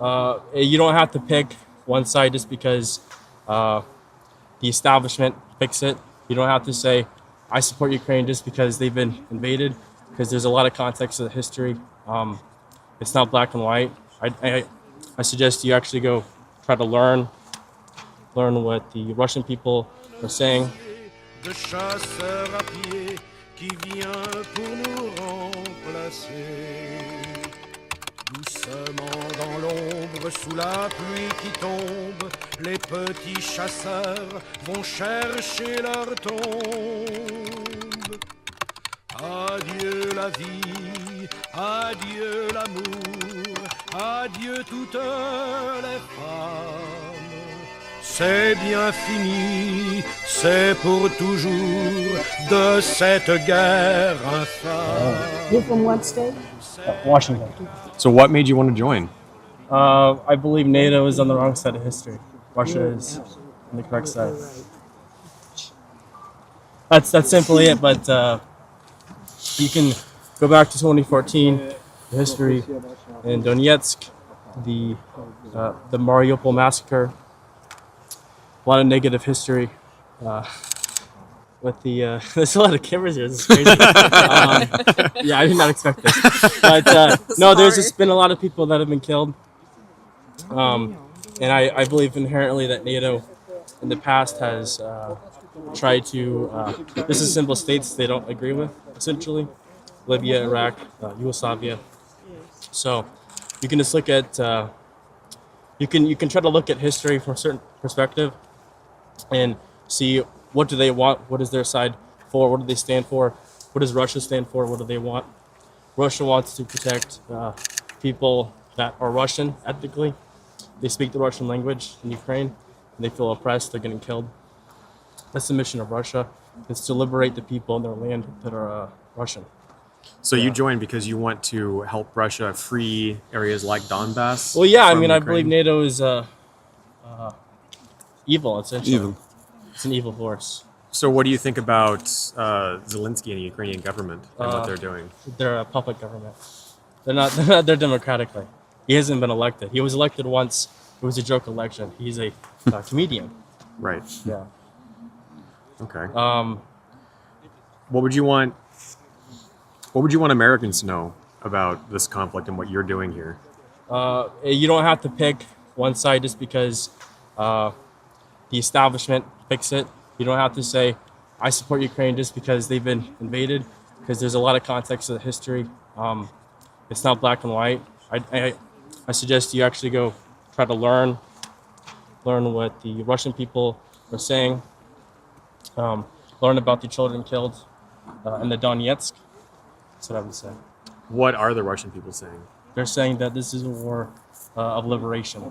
You don't have to pick one side just because the establishment picks it. You don't have to say, I support Ukraine just because they've been invaded, because there's a lot of context of the history. It's not black and white. I suggest you actually go try to learn what the Russian people are saying. De chasseur à pied qui vient pour nous remplacer. Doucement dans l'ombre, sous la pluie qui tombe, les petits chasseurs vont chercher leur tombe. Adieu la vie, adieu l'amour, adieu toutes les femmes. C'est bien fini, c'est pour toujours de cette guerre infâme. You're from what state? Washington. So what made you want to join? I believe NATO is on the wrong side of history. Russia is on the correct side. That's simply it. But you can go back to 2014, the history in Donetsk, the Mariupol massacre. A lot of negative history. With the there's a lot of cameras here. This is crazy. Yeah, I did not expect this. But no, there's just been a lot of people that have been killed. And I believe inherently that NATO in the past has tried to. This is simple states they don't agree with, essentially. Libya, Iraq, Yugoslavia. So you can just look at. You can try to look at history from a certain perspective, and see. What do they want? What is their side for? What do they stand for? What does Russia stand for? What do they want? Russia wants to protect people that are Russian ethnically. They speak the Russian language in Ukraine, and they feel oppressed. They're getting killed. That's the mission of Russia. It's to liberate the people in their land that are Russian. So you joined because you want to help Russia free areas like Donbass? Well, yeah. I mean, Ukraine? I believe NATO is evil, essentially. Evil. It's an evil force. So what do you think about Zelensky and the Ukrainian government and what they're doing? They're a puppet government. They're not. They're democratically. He hasn't been elected. He was elected once. It was a joke election. He's a comedian. Right. Yeah. Okay. What would you want Americans to know about this conflict and what you're doing here? You don't have to pick one side just because the establishment picks it. You don't have to say, I support Ukraine just because they've been invaded, because there's a lot of context of the history. It's not black and white. I suggest you actually go try to learn what the Russian people are saying, learn about the children killed in the Donetsk. That's what I would say. What are the Russian people saying? They're saying that this is a war of liberation.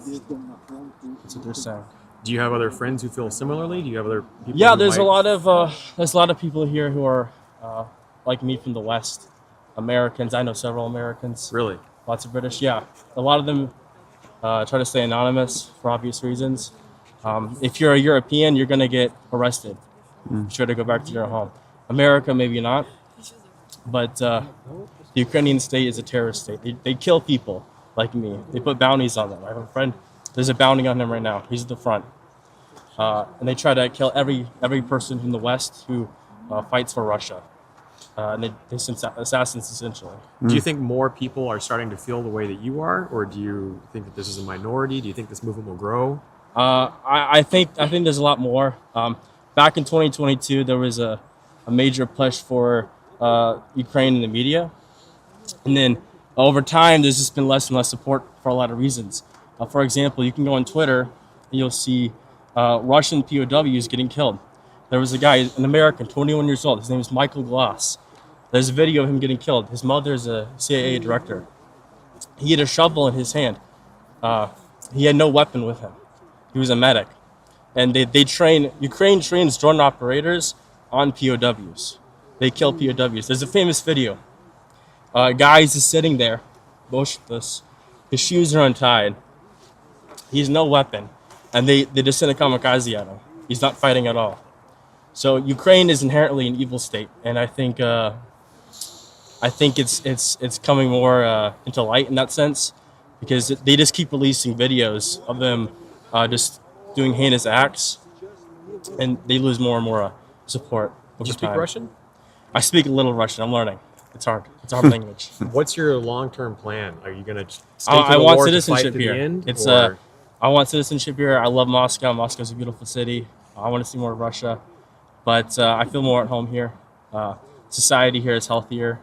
That's what they're saying. Do you have other friends who feel similarly? Do you have other people? Yeah, there's a lot of people here who are like me from the West, Americans. I know several Americans. Really? Lots of British. Yeah, a lot of them try to stay anonymous for obvious reasons. If you're a European, you're gonna get arrested. Be sure to go back to your home. America, maybe not, but the Ukrainian state is a terrorist state. They kill people like me. They put bounties on them. I have a friend. There's a bounty on him right now. He's at the front. And they try to kill every person from the West who fights for Russia. And they send assassins, essentially. Do you think more people are starting to feel the way that you are? Or do you think that this is a minority? Do you think this movement will grow? I think there's a lot more. Back in 2022, there was a major push for Ukraine in the media. And then over time, there's just been less and less support for a lot of reasons. For example, you can go on Twitter and you'll see Russian POWs getting killed. There was a guy, an American, 21 years old. His name is Michael Gloss. There's a video of him getting killed. His mother is a CIA director. He had a shovel in his hand. He had no weapon with him. He was a medic. And Ukraine trains drone operators on POWs. They kill POWs. There's a famous video. Guy is just sitting there, motionless. His shoes are untied. He has no weapon. And they just send a kamikaze at him. He's not fighting at all. So Ukraine is inherently an evil state, and I think it's coming more into light in that sense. because they just keep releasing videos of them just doing heinous acts, and they lose more and more support over Do you speak time. Russian? I speak a little Russian. I'm learning. It's hard. It's a hard language. What's your long-term plan? Are you going to stay I for the want war to fight citizenship to the here. end? It's or- I want citizenship here. I love Moscow. Moscow's a beautiful city. I want to see more of Russia, but I feel more at home here. Society here is healthier.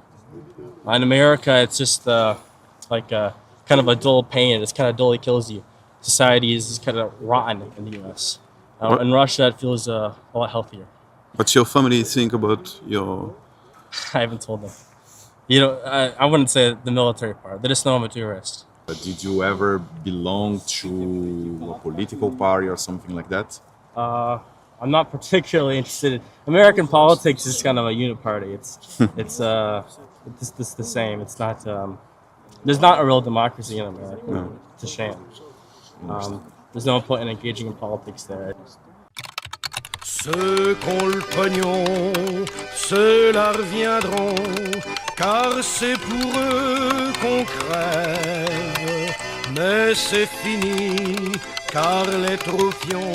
In America, it's just like kind of a dull pain. It's kind of dully kills you. Society is kind of rotten in the U.S. In Russia, it feels a lot healthier. What's your family think about your... I haven't told them. You know, I wouldn't say the military part. They just know I'm a tourist. Did you ever belong to a political party or something like that? I'm not particularly interested in American politics. Is kind of a uniparty. It's the same. It's not. There's not a real democracy in America. No. It's a shame. There's no point in engaging in politics there. Ceux qu'ont le pognon, ceux-là reviendront, car c'est pour eux qu'on crève. Mais c'est fini, car les trophions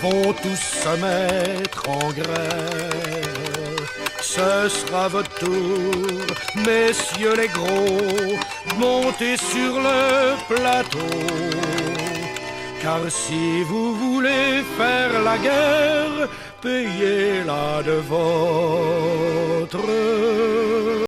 vont tous se mettre en grève. Ce sera votre tour, messieurs les gros, montez sur le plateau. Car si vous voulez faire la guerre, payez-la de votre